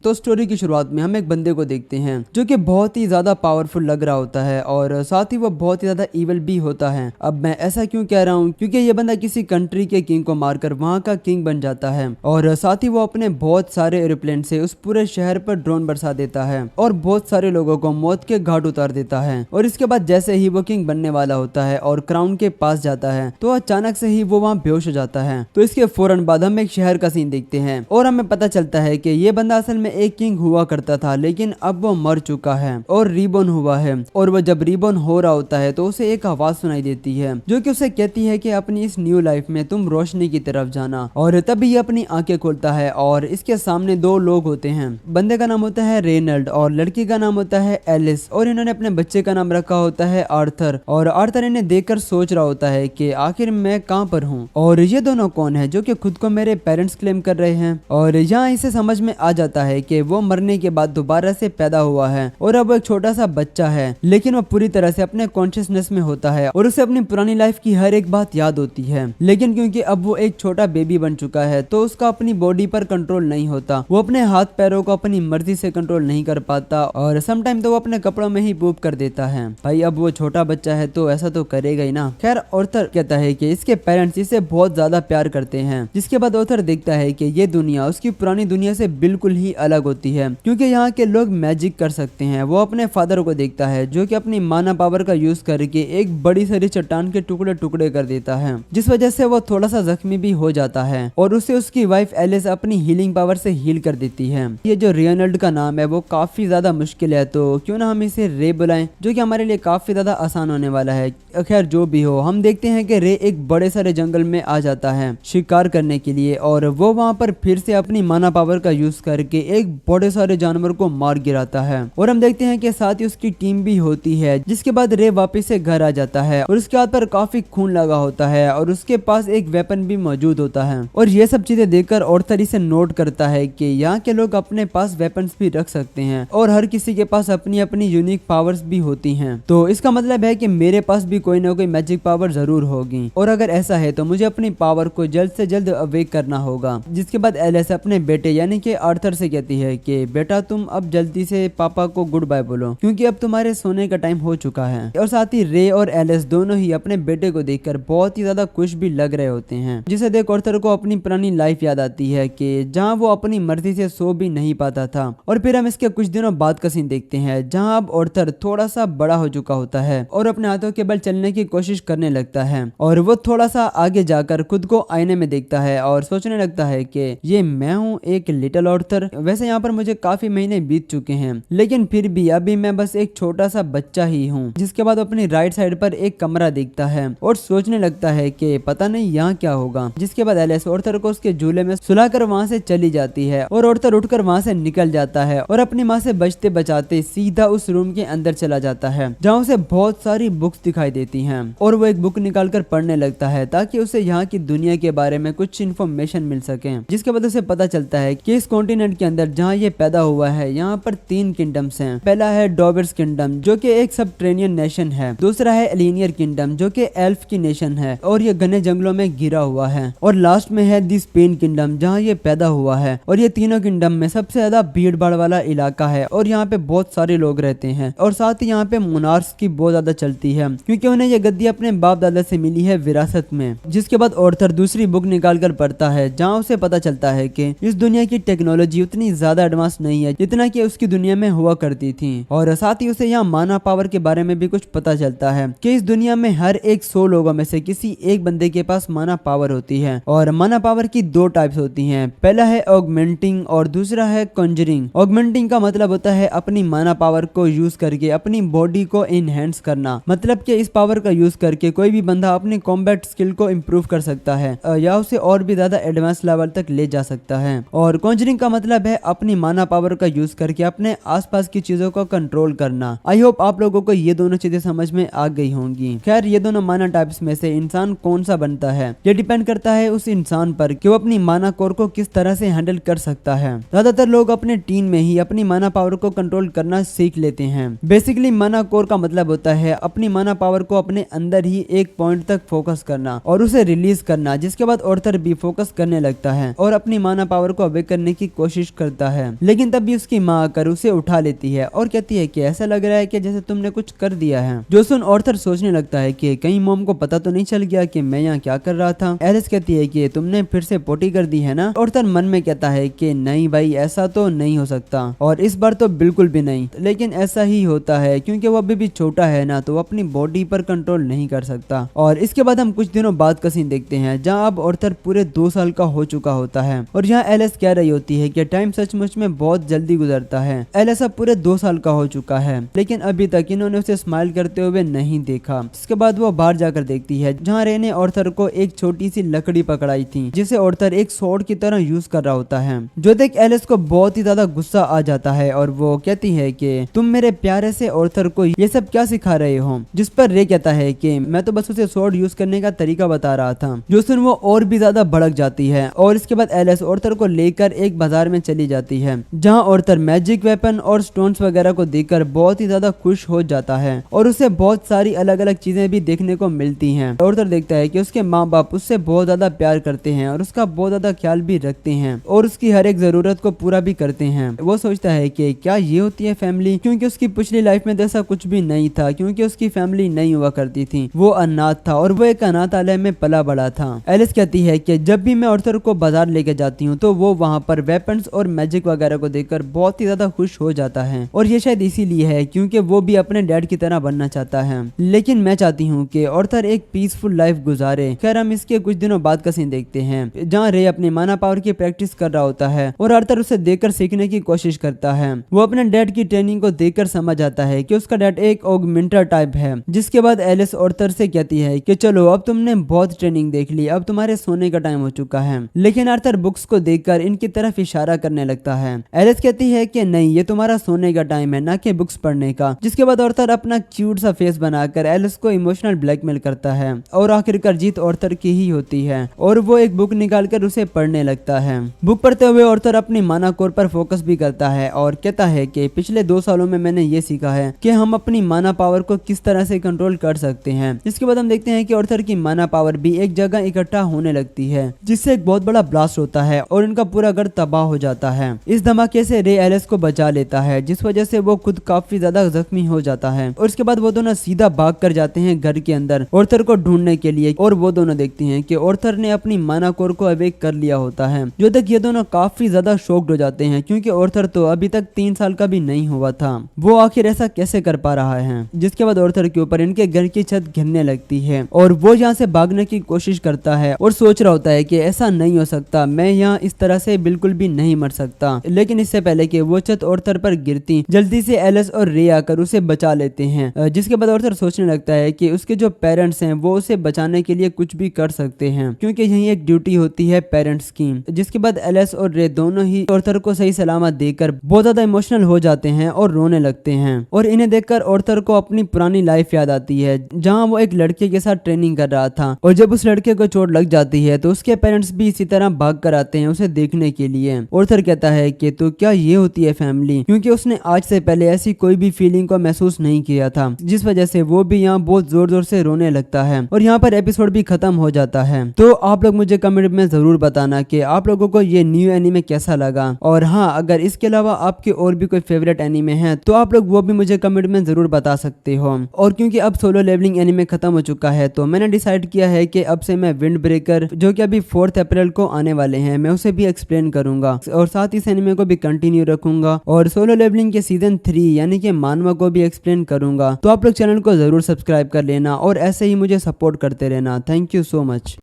तो स्टोरी की शुरुआत में हम एक बंदे को देखते हैं जो कि बहुत ही ज्यादा पावरफुल लग रहा होता है और साथ ही वो बहुत ही ज्यादा इविल भी होता है। अब मैं ऐसा क्यों कह रहा हूँ, क्योंकि ये बंदा किसी कंट्री के किंग को मारकर वहाँ का किंग बन जाता है और साथ ही वो अपने बहुत सारे एरोप्लेन से उस पूरे शहर पर ड्रोन बरसा देता है और बहुत सारे लोगों को मौत के घाट उतार देता है। और इसके बाद जैसे ही वो किंग बनने वाला होता है और क्राउन के पास जाता है तो अचानक से ही वो वहाँ बेहोश हो जाता है। तो इसके फौरन बाद हम एक शहर का सीन देखते हैं और हमें पता चलता है कि ये बंदा असल में एक किंग हुआ करता था, लेकिन अब वो मर चुका है और रीबॉर्न हुआ है। और वो जब रीबॉर्न हो रहा होता है तो उसे एक आवाज सुनाई देती है जो कि उसे कहती है कि अपनी इस न्यू लाइफ में तुम रोशनी की तरफ जाना। और तभी ये अपनी आंखें खोलता है और इसके सामने दो लोग होते हैं। बंदे का नाम होता है रेनल्ड और लड़की का नाम होता है एलिस और इन्होंने अपने बच्चे का नाम रखा होता है आर्थर। और आर्थर इन्हें देखकर सोच रहा होता है कि आखिर मैं कहाँ पर हूँ और ये दोनों कौन है जो कि खुद को मेरे पेरेंट्स क्लेम कर रहे हैं। और यहाँ इसे समझ में आ जाता है कि वो मरने के बाद दोबारा से पैदा हुआ है और अब एक छोटा सा बच्चा है, लेकिन वो पूरी तरह से अपने कॉन्शियसनेस में होता है और उसे अपनी पुरानी लाइफ की हर एक बात याद होती है। लेकिन क्योंकि अब वो एक छोटा बेबी बन चुका है तो उसका अपनी बॉडी पर कंट्रोल नहीं होता, वो अपने हाथ पैरों को अपनी मर्जी से कंट्रोल नहीं कर पाता और समटाइम तो वो अपने कपड़ों में ही पूप कर देता है। भाई अब वो छोटा बच्चा है तो ऐसा तो करेगा ही ना। खैर ऑर्थर कहता है कि इसके पेरेंट्स इसे बहुत ज्यादा प्यार करते हैं, जिसके बाद ऑर्थर देखता है कि ये दुनिया उसकी पुरानी दुनिया से बिल्कुल ही अलग होती है क्योंकि यहाँ के लोग मैजिक कर सकते हैं। वो अपने फादर को देखता है जो कि अपनी माना पावर का यूज करके एक बड़ी सारी चट्टान के टुकड़े टुकड़े कर देता है, जिस वजह से वो थोड़ा सा जख्मी भी हो जाता है और उसे उसकी वाइफ एलिस अपनी हीलिंग पावर से हील कर देती है। ये जो रेनल्ड का नाम है वो काफी ज्यादा मुश्किल है तो क्यों ना हम इसे रे बुलाएं, जो कि हमारे लिए काफी ज्यादा आसान होने वाला है। खैर जो भी हो, हम देखते हैं कि रे एक बड़े सारे जंगल में आ जाता है शिकार करने के लिए और वो वहाँ पर फिर से अपनी माना पावर का यूज करके एक बड़े सारे जानवर को मार गिराता है। और हम देखते हैं कि साथ ही उसकी टीम भी होती है, जिसके बाद रे वापस से घर आ जाता है और उसके हाथ पर काफी खून लगा होता है और उसके पास एक वेपन भी मौजूद होता है। और ये सब चीजें देखकर ऑर्थर इसे नोट करता है कि यहाँ के लोग अपने पास वेपन्स भी रख सकते हैं और हर किसी के पास अपनी अपनी यूनिक पावर्स भी होती हैं। तो इसका मतलब है कि मेरे पास भी कोई ना कोई मैजिक पावर जरूर होगी और अगर ऐसा है तो मुझे अपनी पावर को जल्द से जल्द अवेक करना होगा। जिसके बाद एलिस अपने बेटे यानी कि आर्थर से कहती है कि बेटा तुम अब जल्दी से पापा को गुड बाय बोलो क्योंकि अब तुम्हारे सोने का टाइम हो चुका है। और साथ ही रे और एलिस दोनों ही अपने बेटे को देखकर बहुत ही ज्यादा खुश भी लग रहे होते हैं, जिसे देख आर्थर को अपनी पुरानी लाइफ याद आती है कि जहाँ वो अपनी मर्जी से सो भी नहीं पाता था। और फिर हम इसके कुछ दिनों बाद का सीन देखते हैं जहाँ अब आर्थर थोड़ा सा बड़ा हो चुका होता है और अपने हाथों के बल चलने की कोशिश करने लगता है और वो थोड़ा सा आगे जाकर खुद को आईने में देखता है और सोचने लगता है कि ये मैं हूँ एक लिटिल आर्थर। वैसे यहाँ पर मुझे काफी महीने बीत चुके हैं लेकिन फिर भी अभी मैं बस एक छोटा सा बच्चा ही हूँ। जिसके बाद अपनी राइट साइड पर एक कमरा देखता है और सोचने लगता है कि पता नहीं यहाँ क्या होगा। जिसके बाद एलिस आर्थर को उसके झूले में सुलाकर वहाँ से चली जाती है और आर्थर उठकर वहाँ से निकल जाता है और अपनी माँ से बचते बचाते सीधा उस रूम के अंदर चला जाता है जहाँ उसे बहुत सारी बुक्स दिखाई देती हैं और वो एक बुक निकालकर पढ़ने लगता है ताकि उसे यहाँ की दुनिया के बारे में कुछ इन्फॉर्मेशन मिल सके। जिसके बाद उसे पता चलता है कि इस कॉन्टिनेंट के अंदर जहाँ ये पैदा हुआ है यहाँ पर 3 किंगडम्स हैं। पहला है डॉबर्स किंगडम जो कि एक सबट्रेनियन नेशन है, दूसरा है एलिनियर किंगडम जो कि एल्फ की नेशन है और ये घने जंगलों में घिरा हुआ है, और लास्ट में है दी स्पेन किंगडम जहाँ ये पैदा हुआ है। और ये तीनों किंगडम में सबसे ज्यादा भीड़ भाड़ वाला इलाका है और यहाँ पे बहुत सारे लोग रहते हैं और साथ ही यहाँ पे मोनार्क्स की बहुत ज्यादा चलती है क्योंकि उन्हें ये गद्दी अपने बाप दादा से मिली है विरासत में। जिसके बाद आर्थर दूसरी बुक निकाल कर पढ़ता है जहाँ उसे पता चलता है कि इस दुनिया की टेक्नोलॉजी उतनी ज्यादा एडवांस नहीं है जितना कि उसकी दुनिया में हुआ करती थी। और साथ ही उसे यहाँ माना पावर के बारे में भी कुछ पता चलता है कि इस दुनिया में हर एक 100 लोगों में से किसी एक बंदे के पास माना पावर होती है और माना पावर की 2 टाइप्स होती हैं। पहला है ऑगमेंटिंग और दूसरा है कॉन्जरिंग। ऑगमेंटिंग का मतलब होता है अपनी माना पावर को यूज करके अपनी बॉडी को इनहेंस करना, मतलब कि इस पावर का यूज करके कोई भी बंदा अपनी कॉम्बैट स्किल को इम्प्रूव कर सकता है या उसे और भी ज्यादा एडवांस लेवल तक ले जा सकता है। और कॉन्जरिंग का मतलब है अपनी माना पावर का यूज करके अपने आसपास की चीजों को कंट्रोल करना। आई होप आप लोगों को ये दोनों चीजें समझ में आ गई होंगी। खैर ये दोनों माना टाइप्स में से इंसान कौन सा बनता है ये डिपेंड करता है उस इंसान पर कि वो अपनी माना कोर को किस तरह से हैंडल कर सकता है। ज्यादातर लोग अपने टीन में ही अपनी माना पावर को कंट्रोल करना सीख लेते हैं। बेसिकली माना कोर का मतलब होता है अपनी माना पावर को अपने अंदर ही एक पॉइंट तक फोकस करना और उसे रिलीज करना, जिसके बाद आर्थर भी फोकस करने लगता है और अपनी माना पावर को अवेक करने की कोशिश करता सकता है, लेकिन तब भी उसकी माँ आकर उसे उठा लेती है और कहती है कि ऐसा लग रहा है कि जैसे तुमने कुछ कर दिया है। जो सुन ऑर्थर सोचने लगता है कि कहीं मॉम को पता तो नहीं चल गया कि मैं यहाँ क्या कर रहा था। एलिस कहती है कि तुमने फिर से पोटी कर दी है ना। ऑर्थर मन में कहता है कि नहीं भाई, ऐसा तो नहीं हो सकता, और इस बार तो बिल्कुल भी नहीं। लेकिन ऐसा ही होता है क्योंकि वो अभी भी छोटा है ना, तो वो अपनी बॉडी पर कंट्रोल नहीं कर सकता। और इसके बाद हम कुछ दिनों बाद का सीन देखते हैं जहाँ अब ऑर्थर पूरे 2 साल का हो चुका होता है और यहाँ एलिस कह रही होती है कि टाइम सचमुच में बहुत जल्दी गुजरता है। एलिस अब पूरे 2 साल का हो चुका है, लेकिन अभी तक इन्होंने उसे स्माइल करते हुए नहीं देखा। इसके बाद वो बाहर जाकर देखती है जहाँ रे ने ऑर्थर को एक छोटी सी लकड़ी पकड़ाई थी जिसे ऑर्थर एक स्वॉर्ड की तरह यूज कर रहा होता है। जो देख एलिस को बहुत ही ज्यादा गुस्सा आ जाता है और वो कहती है कि तुम मेरे प्यारे से ऑर्थर को ये सब क्या सिखा रहे हो। जिस पर रे कहता है कि मैं तो बस उसे स्वॉर्ड यूज करने का तरीका बता रहा था। जो सुन वो और भी ज्यादा भड़क जाती है और इसके बाद एलिस ऑर्थर को लेकर एक बाजार में चली जाती है जहाँ ऑर्थर मैजिक वेपन और स्टोन्स वगैरह को देखकर बहुत ही ज्यादा खुश हो जाता है और उसे बहुत सारी अलग अलग चीजें भी देखने को मिलती हैं। ऑर्थर देखता है कि उसके माँ बाप उससे बहुत ज्यादा प्यार करते हैं और उसका बहुत ज्यादा ख्याल भी रखते हैं और उसकी हर एक जरूरत को पूरा भी करते हैं। वो सोचता है कि क्या ये होती है फैमिली, क्योंकि उसकी पिछली लाइफ में ऐसा कुछ भी नहीं था, क्योंकि उसकी फैमिली नहीं हुआ करती थी। वो अनाथ था और वो एक अनाथालय में पला बड़ा था। एलिस कहती है कि जब भी मैं ऑर्थर को बाजार लेके जाती हूँ तो वो वहाँ पर वेपन्स और मैजिक वगैरह को देखकर बहुत ही ज्यादा खुश हो जाता है और ये शायद इसीलिए है क्योंकि वो भी अपने डैड की तरह बनना चाहता है। लेकिन मैं चाहती हूँ कि ऑर्थर एक पीसफुल लाइफ गुजारे। खैर हम इसके कुछ दिनों बाद का सीन देखते हैं जहाँ रे अपने माना पावर की प्रैक्टिस कर रहा होता है और आर्थर उसे देखकर सीखने की कोशिश करता है। वो अपने डैड की ट्रेनिंग को देखकर समझ आता है कि उसका डैड एक ऑगमेंटर टाइप है। जिसके बाद एलिस आर्थर से कहती है कि चलो अब तुमने बहुत ट्रेनिंग देख ली, अब तुम्हारे सोने का टाइम हो चुका है। लेकिन आर्थर बुक्स को देखकर इनकी तरफ इशारा करने लगता है। एलिस कहती है कि नहीं, ये तुम्हारा सोने का टाइम है, ना कि बुक्स पढ़ने का। जिसके बाद आर्थर अपना क्यूट सा फेस बनाकर एलिस को इमोशनल ब्लैकमेल करता है और आखिरकार जीत आर्थर की ही होती है और वो एक बुक निकालकर उसे पढ़ने लगता है। बुक पढ़ते हुए आर्थर अपनी माना कोर पर फोकस भी करता है और कहता है कि पिछले 2 सालों में मैंने ये सीखा है कि हम अपनी माना पावर को किस तरह से कंट्रोल कर सकते हैं। इसके बाद हम देखते हैं कि आर्थर की माना पावर भी एक जगह इकट्ठा होने लगती है जिससे एक बहुत बड़ा ब्लास्ट होता है और इनका पूरा घर तबाह हो जाता है। इस धमाके से रे एलिस को बचा लेता है जिस वजह से वो खुद काफी ज्यादा जख्मी हो जाता है और इसके बाद वो दोनों सीधा भाग कर जाते हैं घर के अंदर आर्थर को ढूंढने के लिए और वो दोनों देखते हैं कि आर्थर ने अपनी माना कोर को अवेक कर लिया होता है। जो तक ये दोनों काफी ज्यादा शॉक्ड हो जाते हैं क्योंकि आर्थर तो अभी तक 3 साल का भी नहीं हुआ था, वो आखिर ऐसा कैसे कर पा रहा है। जिसके बाद आर्थर के ऊपर इनके घर की छत गिरने लगती है और वो यहाँ से भागने की कोशिश करता है और सोच रहा होता है कि ऐसा नहीं हो सकता, मैं यहाँ इस तरह से बिल्कुल भी नहीं मर सकता। लेकिन इससे पहले कि वो छत आर्थर पर गिरती जल्दी से एलिस और रे आकर उसे बचा लेते हैं। जिसके बाद आर्थर सोचने लगता है कि उसके जो पेरेंट्स हैं वो उसे बचाने के लिए कुछ भी कर सकते हैं क्योंकि यही एक ड्यूटी होती है पेरेंट्स की। जिसके बाद एलिस और रे दोनों ही आर्थर को सही सलामत देकर बहुत ज्यादा इमोशनल हो जाते हैं और रोने लगते हैं और इन्हें देखकर आर्थर को अपनी पुरानी लाइफ याद आती है जहाँ वो एक लड़के के साथ ट्रेनिंग कर रहा था और जब उस लड़के को चोट लग जाती है तो उसके पेरेंट्स भी इसी तरह भाग कर आते हैं उसे देखने के लिए। आर्थर कहता है कि तो क्या ये होती है फैमिली, क्योंकि उसने आज से पहले ऐसी कोई भी फीलिंग को महसूस नहीं किया था, जिस वजह से वो भी यहाँ बहुत जोर जोर से रोने लगता है और यहाँ पर एपिसोड भी खत्म हो जाता है। तो आप लोग मुझे कमेंट में जरूर बताना कि आप लोगों को ये न्यू एनीमे कैसा लगा और हाँ, अगर इसके अलावा आपके और भी कोई फेवरेट एनीमे हैं तो आप लोग वो भी मुझे कमेंट में जरूर बता सकते हो। और क्योंकि अब सोलो लेवलिंग एनीमे खत्म हो चुका है तो मैंने डिसाइड किया है कि अब से मैं विंड ब्रेकर जो कि अभी 4 अप्रैल को आने वाले हैं मैं उसे भी एक्सप्लेन करूंगा और साथ ही इस एनीमे को भी कंटिन्यू रखूंगा और सोलो लेवलिंग के सीजन 3 यानी कि मानवा को भी एक्सप्लेन करूंगा। तो आप लोग चैनल को जरूर सब्सक्राइब कर लेना और ऐसे ही मुझे सपोर्ट करते रहना। Thank you so much.